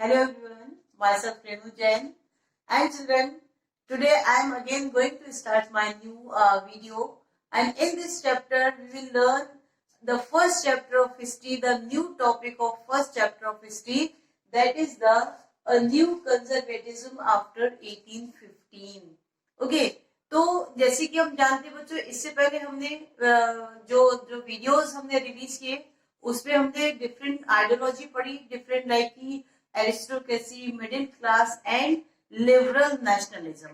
Hello everyone, myself Renu Jain. And children, today I am again going to start my new video. And in this chapter, we will learn the first chapter of history, the new topic of first chapter of history, that is the new conservatism after 1815. Okay, तो जैसे कि हम जानते बच्चों, इससे पहले हमने जो जो वीडियोस हमने रिलीज किए उसमें हमने डिफरेंट आइडियोलॉजी पढ़ी, डिफरेंट लाइक की aristocracy, middle class and liberal nationalism.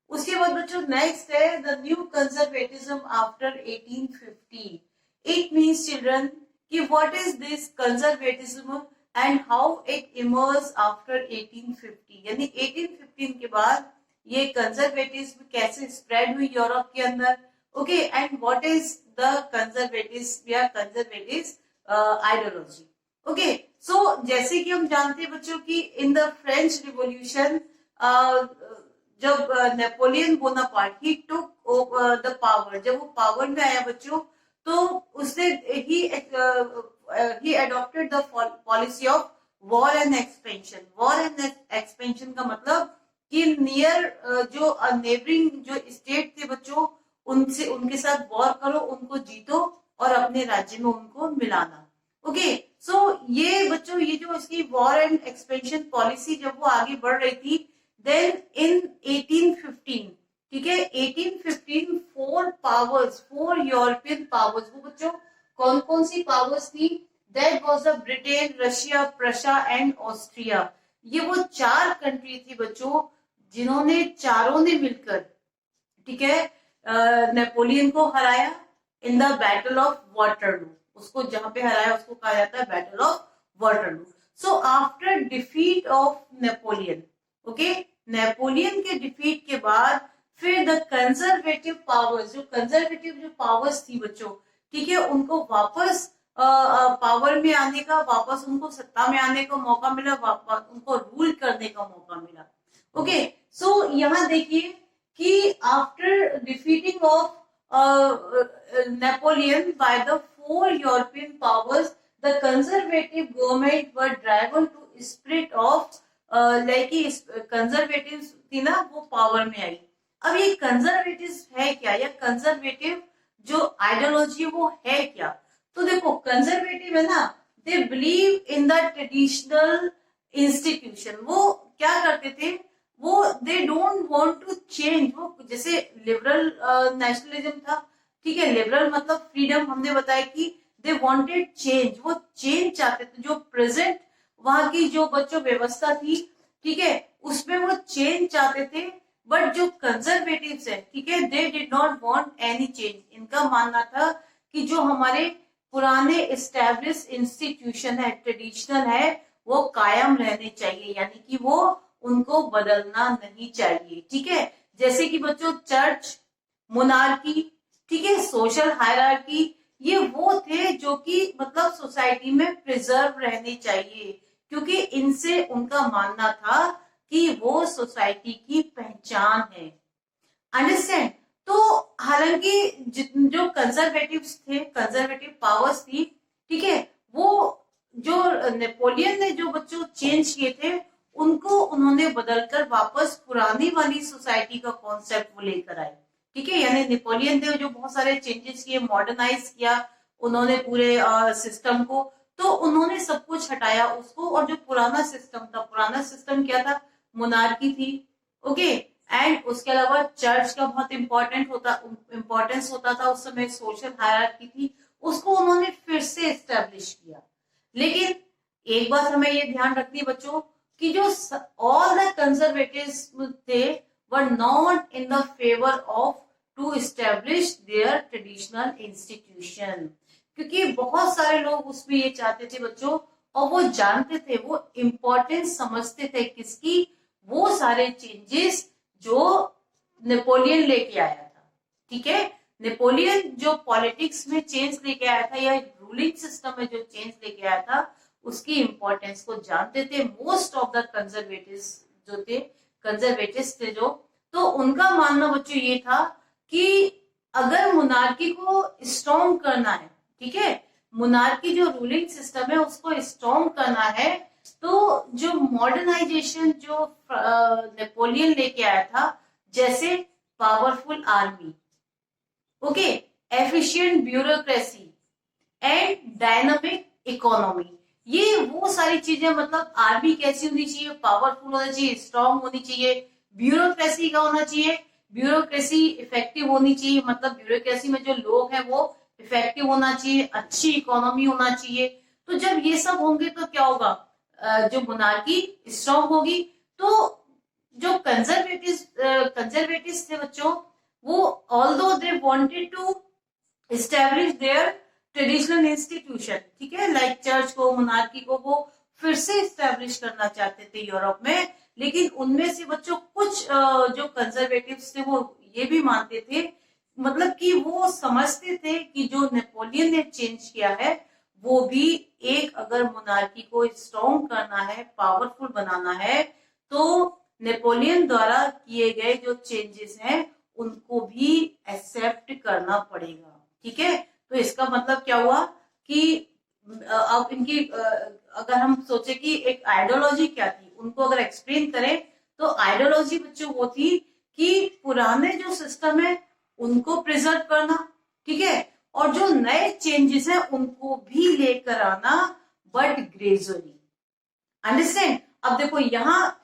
उसके बाद बच्चों नेक्स्ट है the new conservatism after 1850। It means children कि what is this conservatism and how it emerge after 1850, यानी 1815 के बाद ये कंजर्वेटिज्म कैसे स्प्रेड हुई यूरोप के अंदर। Okay, and what is the conservatives या कंजर्वेटिव आइडियोलॉजी। ओके, सो जैसे कि हम जानते हैं बच्चों कि इन द फ्रेंच रिवॉल्यूशन जब Napoleon Bonaparte he took the power, जब वो पावर में आया बच्चों तो उसने he adopted the policy of war and expansion. War and expansion का मतलब कि नियर जो नेबरिंग जो स्टेट थे बच्चों उनसे उनके साथ वॉर करो, उनको जीतो और अपने राज्य में उनको मिलाना। ओके, सो ये बच्चों ये जो इसकी वॉर एंड एक्सपेंशन पॉलिसी जब वो आगे बढ़ रही थी, देन इन 1815, ठीक है, 1815 फोर यूरोपियन पावर्स, वो बच्चों कौन कौन सी पावर्स थी? That was the Britain, Russia, Prussia and Austria. ये वो चार कंट्री थी बच्चों जिन्होंने चारों ने मिलकर, ठीक है, नेपोलियन को हराया in the battle of Waterloo. उसको जहां पे हराया उसको कहा जाता है battle of Waterloo. So after defeat of Napoleon, okay, Napoleon के डिफीट के बाद फिर द कंजर्वेटिव पावर्स, जो कंजर्वेटिव जो पावर्स थी बच्चों, ठीक है, उनको वापस पावर में आने का, वापस उनको सत्ता में आने का मौका मिला, वापस उनको रूल करने का मौका मिला। ओके, सो यहाँ देखिए कि after defeating of Napoleon by the four European powers, the conservative government were driven to spirit of like conservatives थी ना, वो पावर में आई। अब ये कंजर्वेटिव है क्या, या कंजर्वेटिव जो आइडियोलॉजी वो है क्या? तो देखो कंजर्वेटिव है ना, they believe in the traditional institution. वो क्या करते थे, वो they don't want to change. वो जैसे लिबरल नेशनलिज्म था, ठीक है, लिबरल मतलब फ्रीडम, हमने बताया कि दे वांटेड चेंज, वो चेंज चाहते थे। जो प्रेजेंट वहां की जो बच्चों व्यवस्था थी, ठीक है, उसमें वो चेंज चाहते थे। बट जो कंजर्वेटिव्स है, ठीक है, they did not want any change. इनका मानना था कि जो हमारे पुराने एस्टैब्लिश इंस्टीट्यूशन है, ट्रेडिशनल है, वो कायम रहने चाहिए, यानी कि वो उनको बदलना नहीं चाहिए। ठीक है, जैसे कि बच्चों चर्च, मोनार्की, ठीक है, सोशल हायरार्की, ये वो थे जो कि मतलब सोसाइटी में प्रिजर्व रहने चाहिए, क्योंकि इनसे उनका मानना था कि वो सोसाइटी की पहचान है। अंडरस्टैंड? तो हालांकि जो कंजर्वेटिव्स थे, कंजर्वेटिव पावर्स थी, ठीक है, वो जो नेपोलियन ने जो बच्चों चेंज किए थे उनको उन्होंने बदलकर वापस पुरानी वाली सोसाइटी का कॉन्सेप्ट वो लेकर आए। ठीक है, यानी नेपोलियन थे जो बहुत सारे चेंजेस किए, मॉडर्नाइज किया उन्होंने पूरे सिस्टम को, तो उन्होंने सब कुछ हटाया उसको, और जो पुराना सिस्टम था, पुराना सिस्टम क्या था? मोनार्की थी। ओके, एंड उसके अलावा चर्च का बहुत इंपॉर्टेंस होता था उस समय, सोशल हायरार्की थी, उसको उन्होंने फिर से एस्टेब्लिश किया। लेकिन एक बात हमें ये ध्यान रखनी है बच्चों कि जो ऑल द कंजर्वेटिव्स थे were not in the favour of to establish their traditional institution, क्योंकि बहुत सारे लोग उसमें ये चाहते थे बच्चों, और वो जानते थे, वो इम्पोर्टेंस समझते थे किसकी? वो सारे चेंजेस जो नेपोलियन लेके आया था। ठीक है, नेपोलियन जो पॉलिटिक्स में चेंज लेके आया था या रूलिंग सिस्टम में जो चेंज लेके आया था, उसकी इंपॉर्टेंस को जानते थे मोस्ट ऑफ द कंजर्वेटिव्स जो थे, कंजर्वेटिव्स थे जो, तो उनका मानना बच्चों ये था कि अगर मोनार्की को स्ट्रॉन्ग करना है, ठीक है, मोनार्की जो रूलिंग सिस्टम है उसको स्ट्रॉन्ग करना है, तो जो मॉडर्नाइजेशन जो नेपोलियन लेके आया था, जैसे powerful army, okay, efficient bureaucracy and dynamic economy, ये वो सारी चीजें, मतलब आर्मी कैसी होनी चाहिए, पावरफुल होना चाहिए, स्ट्रांग होनी चाहिए, ब्यूरोक्रेसी का होना चाहिए, ब्यूरोक्रेसी इफेक्टिव होनी चाहिए, मतलब ब्यूरोक्रेसी में जो लोग हैं वो इफेक्टिव होना चाहिए, अच्छी इकोनॉमी होना चाहिए। तो जब ये सब होंगे तो क्या होगा, जो मोनार्की स्ट्रांग होगी। तो जो कंजर्वेटिव थे बच्चों, वो although they wanted to establish their traditional institution, ठीक है, लाइक चर्च को, मोनार्की को वो फिर से एस्टेब्लिश करना चाहते थे यूरोप में। लेकिन उनमें से बच्चों कुछ जो कंजर्वेटिव्स थे वो ये भी मानते थे, मतलब कि वो समझते थे कि जो नेपोलियन ने चेंज किया है वो भी एक, अगर मोनार्की को स्ट्रॉन्ग करना है, पावरफुल बनाना है, तो नेपोलियन द्वारा किए गए जो चेंजेस हैं उनको भी एक्सेप्ट करना पड़ेगा, ठीक है। तो इसका मतलब क्या हुआ कि अब इनकी अगर हम सोचे कि एक आइडियोलॉजी क्या थी, उनको अगर एक्सप्लेन करें, तो आइडियोलॉजी बच्चों वो थी कि पुराने जो सिस्टम है उनको प्रिजर्व करना, ठीक है, और जो नए चेंजेस हैं उनको भी लेकर आना, बट ग्रेजुअली, अंडरस्टैंड। अब देखो यहाँ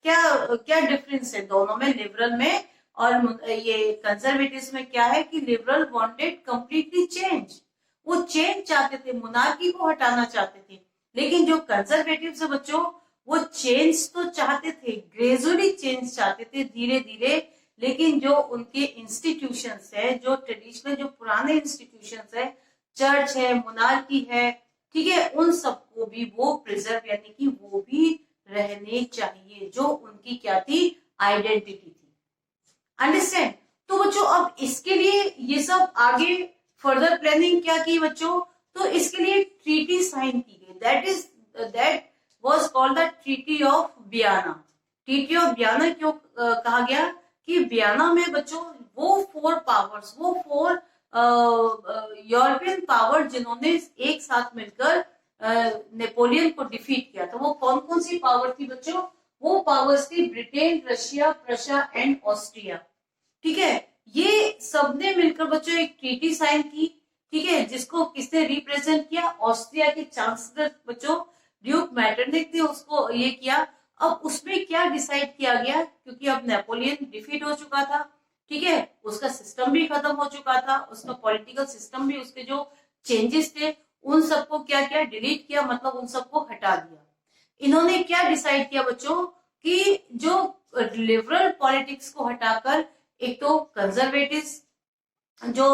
क्या क्या डिफरेंस है दोनों में, लिबरल में और ये कंजर्वेटिव में क्या है कि लिबरल वांटेड कंप्लीटली चेंज, वो चेंज चाहते थे, मोनार्की को हटाना चाहते थे। लेकिन जो कंजर्वेटिव से बच्चों, वो चेंज तो चाहते थे, ग्रेजुअली चेंज चाहते थे, धीरे धीरे। लेकिन जो उनके इंस्टीट्यूशंस है, जो ट्रेडिशनल जो पुराने इंस्टीट्यूशंस है, चर्च है, मोनार्की है, ठीक है, उन सबको भी वो प्रिजर्व, यानी कि वो भी रहने चाहिए, जो उनकी क्या थी, आइडेंटिटी थी, अंडरस्टैंड। तो बच्चों अब इसके लिए ये सब आगे फर्दर प्लानिंग क्या की बच्चों, तो इसके लिए ट्रीटी साइन की गई, that was called the treaty of Vienna. Treaty of Vienna क्यों कहा गया कि वियना में बच्चों वो फोर पावर्स, वो फोर यूरोपियन पावर जिन्होंने एक साथ मिलकर नेपोलियन को डिफीट किया था, वो कौन कौन सी पावर थी बच्चों, वो पावर्स थी Britain, Russia, Prussia and Austria, ठीक है। ये सबने मिलकर बच्चों एक ट्रीटी साइन की, ठीक है, जिसको किसने रिप्रेजेंट किया, ऑस्ट्रिया के चांसलर बच्चों ड्यूक मैटरनिक ने उसको ये किया। अब उसमें क्या डिसाइड किया गया, क्योंकि अब नेपोलियन डिफीट हो चुका था, ठीक है, उसका सिस्टम भी खत्म हो चुका था, उसका पॉलिटिकल सिस्टम भी, उसके जो चेंजेस थे उन सबको क्या किया, डिलीट किया, मतलब उन सबको हटा दिया। इन्होंने क्या डिसाइड किया बच्चों कि जो लिबरल पॉलिटिक्स को हटाकर एक तो कंजर्वेटिव जो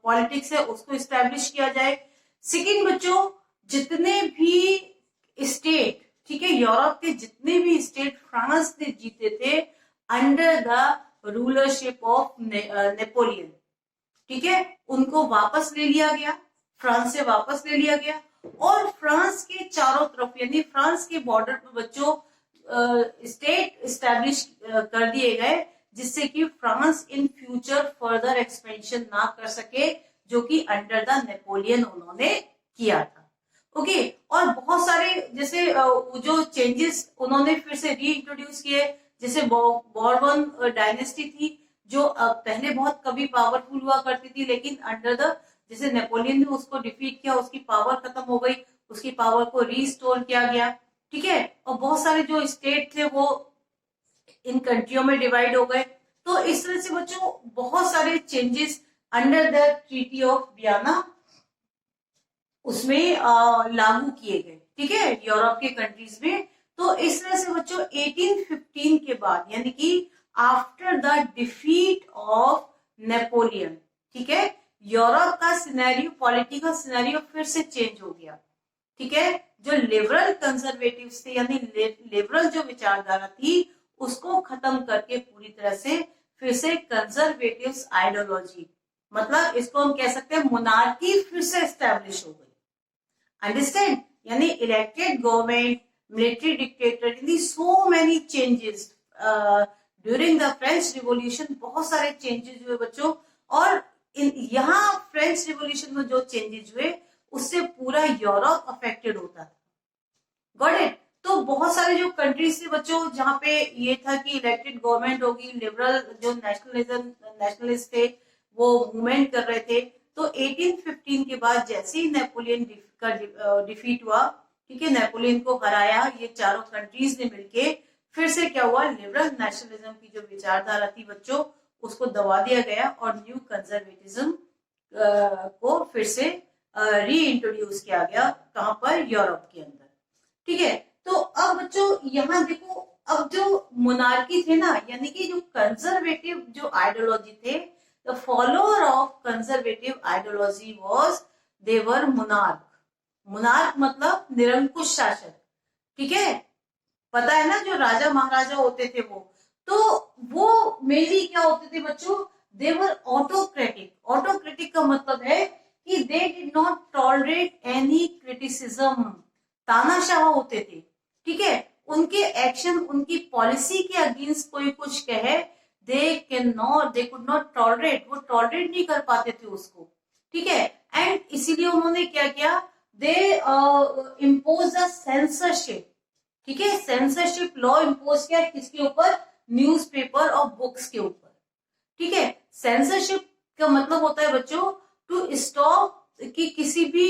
पॉलिटिक्स है उसको इस्टेब्लिश किया जाए। सेकंड बच्चों, जितने भी स्टेट, ठीक है, यूरोप के जितने भी स्टेट फ्रांस ने जीते थे under the rulership of Napoleon, ठीक है, उनको वापस ले लिया गया, फ्रांस से वापस ले लिया गया। और फ्रांस के चारों तरफ, यानी फ्रांस के बॉर्डर पर बच्चों स्टेट इस्टेब्लिश कर दिए गए, जिससे कि France in future further expansion ना कर सके, जो कि अंडर द नेपोलियन उन्होंने किया था, ओके। और बहुत सारे जैसे जो चेंजेस उन्होंने फिर से रीइंट्रोड्यूस किए, जैसे बॉर्बन डायनेस्टी थी, जो पहले बहुत कभी पावरफुल हुआ करती थी, लेकिन अंडर द, जैसे नेपोलियन ने उसको डिफीट किया, उसकी पावर खत्म हो गई, उसकी पावर को रीस्टोर किया गया, ठीक है। और बहुत सारे जो स्टेट थे वो इन कंट्रियों में डिवाइड हो गए। तो इस तरह से बच्चों बहुत सारे changes under the treaty of Vienna उसमें लागू किए गए, ठीक है, यूरोप के कंट्रीज में। तो इस तरह से बच्चों 1815 के बाद, यानी कि after the defeat of Napoleon, ठीक है, यूरोप का सिनेरियो, पॉलिटिकल सिनेरियो फिर से चेंज हो गया, ठीक है। जो लिबरल कंजर्वेटिव थे, यानी लिबरल जो विचारधारा थी उसको खत्म करके पूरी तरह से फिर से कंजर्वेटिव आइडियोलॉजी, मतलब इसको हम कह सकते हैं मोनार्की फिर से एस्टेब्लिश हो गई, अंडरस्टैंड। यानी elected government, military dictator, so many changes during the French revolution, बहुत सारे चेंजेस हुए बच्चों। और यहाँ फ्रेंच रिवॉल्यूशन में जो चेंजेस हुए उससे पूरा यूरोप अफेक्टेड होता था, गॉट इट। तो बहुत सारे जो कंट्रीज थे बच्चों जहाँ पे ये था कि इलेक्टेड गवर्नमेंट होगी, लिबरल जो नेशनलिस्ट थे वो मूवमेंट कर रहे थे। तो 1815 के बाद जैसे ही नेपोलियन का डिफीट हुआ, ठीक है, नेपोलियन को हराया ये चारों कंट्रीज ने मिलके, फिर से क्या हुआ, लिबरल नेशनलिज्म की जो विचारधारा थी बच्चों उसको दबा दिया गया और न्यू कंजर्वेटिज्म को फिर से री इंट्रोड्यूस किया गया, कहां पर, यूरोप के अंदर। ठीक है, तो अब बच्चों यहाँ देखो, अब जो मोनार्की थे ना, यानी कि जो कंजर्वेटिव जो आइडियोलॉजी थे, the follower of conservative ideology was they were monarch. Monarch मतलब निरंकुश शासक, ठीक है, पता है ना, जो राजा महाराजा होते थे वो मेनली क्या होते थे बच्चों, दे वर ऑटोक्रेटिक। ऑटोक्रेटिक का मतलब है कि they did not tolerate any criticism, तानाशाह होते थे, ठीक है, उनके एक्शन, उनकी पॉलिसी के अगेंस्ट कोई कुछ कहे, दे कुड नॉट टॉलरेट, वो टॉलरेट नहीं कर पाते थे उसको, ठीक है। एंड इसीलिए उन्होंने क्या किया, दे इम्पोज अ सेंसरशिप, ठीक है, सेंसरशिप लॉ इम्पोज किया किसके ऊपर, न्यूज़पेपर और बुक्स के ऊपर, ठीक है। सेंसरशिप का मतलब होता है बच्चों टू स्टॉप कि किसी भी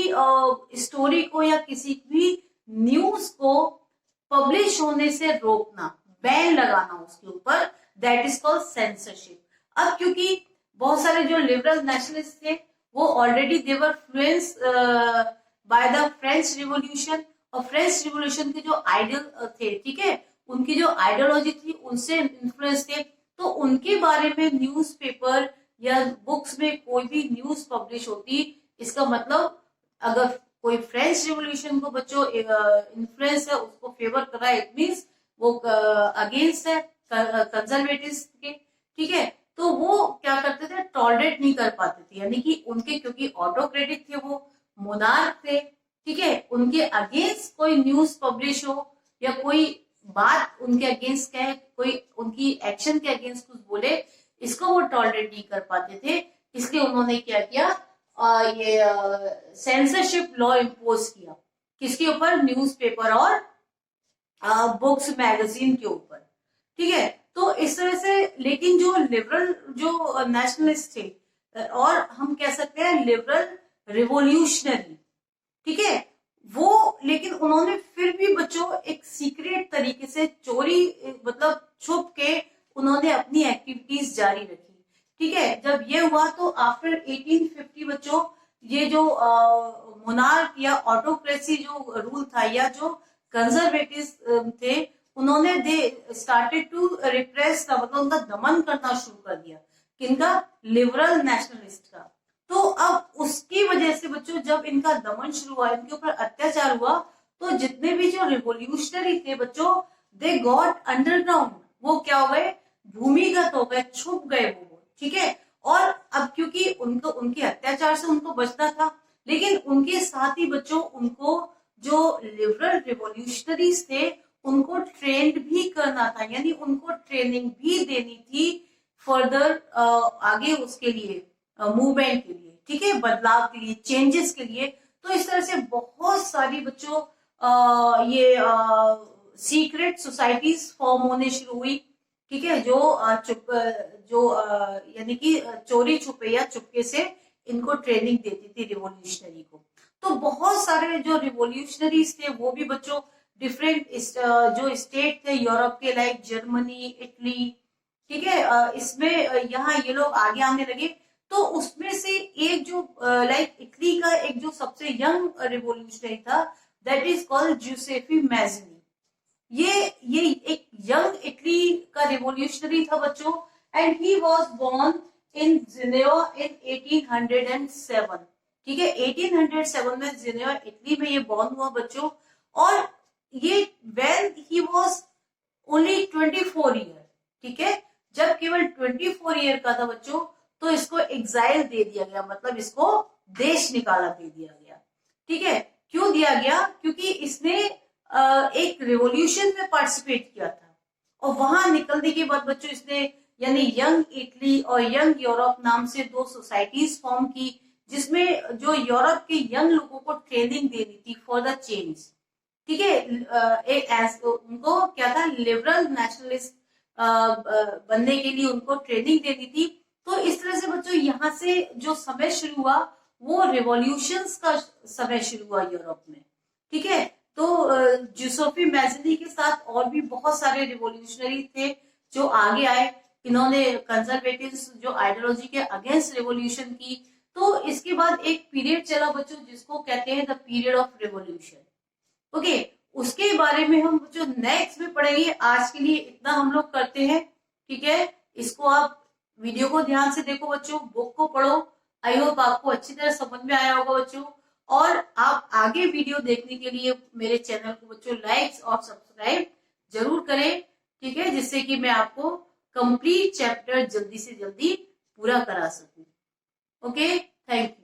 स्टोरी को या किसी भी न्यूज को पब्लिश होने से रोकना, बैन लगाना उसके ऊपर, दैट इज कॉल्ड सेंसरशिप। अब क्योंकि बहुत सारे जो लिबरल नेशनलिस्ट थे वो already they were Fluence by the French revolution, और फ्रेंच रिवॉल्यूशन के जो आइडियल थे, ठीक है, उनकी जो आइडियोलॉजी थी उनसे इन्फ्लुएंस थे, तो उनके बारे में न्यूज़पेपर या बुक्स में कोई भी न्यूज पब्लिश होती, इसका मतलब अगर कोई फ्रेंच रिवॉल्यूशन को बच्चों इन्फ्लुएंस है, उसको फेवर कर रहा है, इट मींस वो अगेंस्ट है कंजर्वेटिव्स के, ठीक है। तो वो क्या करते थे, टॉलरेट नहीं कर पाते थे, यानी कि उनके, क्योंकि ऑटोक्रेटिक थे, वो मोनार्क थे, ठीक है, उनके अगेंस्ट कोई न्यूज पब्लिश हो या कोई बात उनके अगेंस्ट कहे, कोई उनकी एक्शन के अगेंस्ट कुछ बोले, इसको वो टॉलरेट नहीं कर पाते थे। इसलिए उन्होंने क्या किया, ये सेंसरशिप लॉ इम्पोज किया किसके ऊपर, न्यूज़पेपर और बुक्स मैगजीन के ऊपर, ठीक है। तो इस तरह से, लेकिन जो लिबरल जो नेशनलिस्ट थे, और हम कह सकते हैं लिबरल रिवोल्यूशनरी, ठीक है, वो, लेकिन उन्होंने फिर भी बच्चों एक सीक्रेट तरीके से, चोरी मतलब छुप के उन्होंने अपनी एक्टिविटीज जारी रखी, ठीक है। जब ये हुआ तो आफ्टर 1850 बच्चों, ये जो मोनार्क या ऑटोक्रेसी जो रूल था, या जो कंजर्वेटिव थे, उन्होंने दे स्टार्टेड टू रिप्रेस, मतलब उनका दमन करना शुरू कर दिया, किनका, लिबरल नेशनलिस्ट का। तो अब उसकी वजह से बच्चों जब इनका दमन शुरू हुआ, इनके ऊपर अत्याचार हुआ, तो जितने भी जो रिवोल्यूशनरी थे बच्चों, दे गॉट अंडरग्राउंड, वो क्या हो गए, भूमिगत हो गए, छुप गए वो, ठीक है। और अब क्योंकि उनको, उनके अत्याचार से उनको बचना था, लेकिन उनके साथ ही बच्चों उनको जो लिबरल रिवोल्यूशनरीज थे उनको ट्रेंड भी करना था, यानी उनको ट्रेनिंग भी देनी थी फर्दर आगे उसके लिए मूवमेंट के लिए, ठीक है, बदलाव के लिए, चेंजेस के लिए। तो इस तरह से बहुत सारी बच्चों ये सीक्रेट सोसाइटीज फॉर्म होने शुरू हुई, ठीक है, जो यानी कि चोरी छुपे या चुपके से इनको ट्रेनिंग देती थी रिवोल्यूशनरी को। तो बहुत सारे जो रिवोल्यूशनरीज थे वो भी बच्चों डिफरेंट जो स्टेट थे यूरोप के, लाइक जर्मनी, इटली, ठीक है, इसमें यहाँ ये लोग आगे आने लगे। तो उसमें से एक जो लाइक इटली का एक जो सबसे यंग रिवोल्यूशनरी था, that is called Giuseppe Mazzini. ये एक यंग इटली का रिवोल्यूशनरी था बच्चों, and he was born in Geneva in 1807, ठीक है, 1807 में जिनेवा इटली में ये बोर्न हुआ बच्चों। और ये when he was only 24 year, ठीक है, जब केवल 24 ईयर का था बच्चों, तो इसको एग्जाइल दे दिया गया, मतलब इसको देश निकाला दे दिया गया, ठीक है। क्यों दिया गया, क्योंकि इसने एक रिवॉल्यूशन में पार्टिसिपेट किया था, और वहां निकलने के बाद बच्चों इसने, यानी यंग इटली और यंग यूरोप नाम से दो सोसाइटीज फॉर्म की, जिसमें जो यूरोप के यंग लोगों को ट्रेनिंग देनी थी फॉर द चेंज, ठीक है। उनको क्या था, लिबरल नेशनलिस्ट बनने के लिए उनको ट्रेनिंग देनी थी। तो इस तरह से बच्चों यहाँ से जो समय शुरू हुआ वो रिवॉल्यूशंस का समय शुरू हुआ यूरोप में। ठीक है। तो जूसेफी मैज़नी के साथ और भी बहुत सारे रिवॉल्यूशनरी थे जो आगे आए। इन्होंने कंजर्वेटिव्स जो आइडियोलॉजी के अगेंस्ट रिवॉल्यूशन की। तो इसके बाद एक पीरियड चला बच्चों जिसको कहते हैं the period of revolution. Okay, उसके बारे में हम जो नेक्स्ट में पढ़ेंगे। आज के लिए इतना हम लोग करते हैं। ठीक है, इसको आप वीडियो को ध्यान से देखो बच्चों, बुक को पढ़ो। आई होप आपको अच्छी तरह समझ में आया होगा बच्चों। और आप आगे वीडियो देखने के लिए मेरे चैनल को बच्चों लाइक और सब्सक्राइब जरूर करें। ठीक है, जिससे कि मैं आपको कंप्लीट चैप्टर जल्दी से जल्दी पूरा करा सकूं। Okay, thank you.